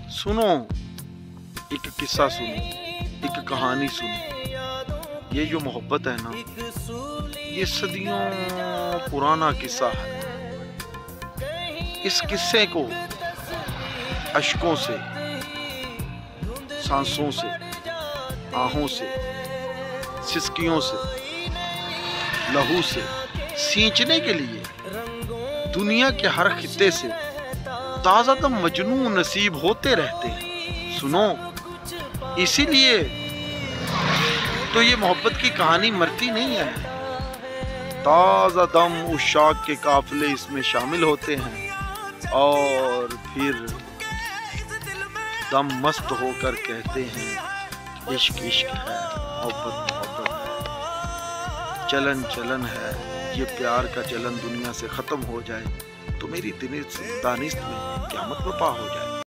सुनो, एक किस्सा सुनो, एक कहानी सुनो। ये जो मोहब्बत है ना, ये सदियों पुराना किस्सा है। इस किस्से को अश्कों से, सांसों से, आहों से, सिसकियों से, लहू से सींचने के लिए दुनिया के हर खित्ते से ताज़ादम मजनू नसीब होते रहते हैं। सुनो, इसीलिए तो ये मोहब्बत की कहानी मरती नहीं है। ताज़ा दम उशाक के काफिले इसमें शामिल होते हैं और फिर दम मस्त होकर कहते हैं इश्क इश्क है, मोहब्बत मोहब्बत है, चलन चलन है। ये प्यार का चलन दुनिया से खत्म हो जाए तो मेरी दानिश्त में क़यामत बर्पा हो जाए।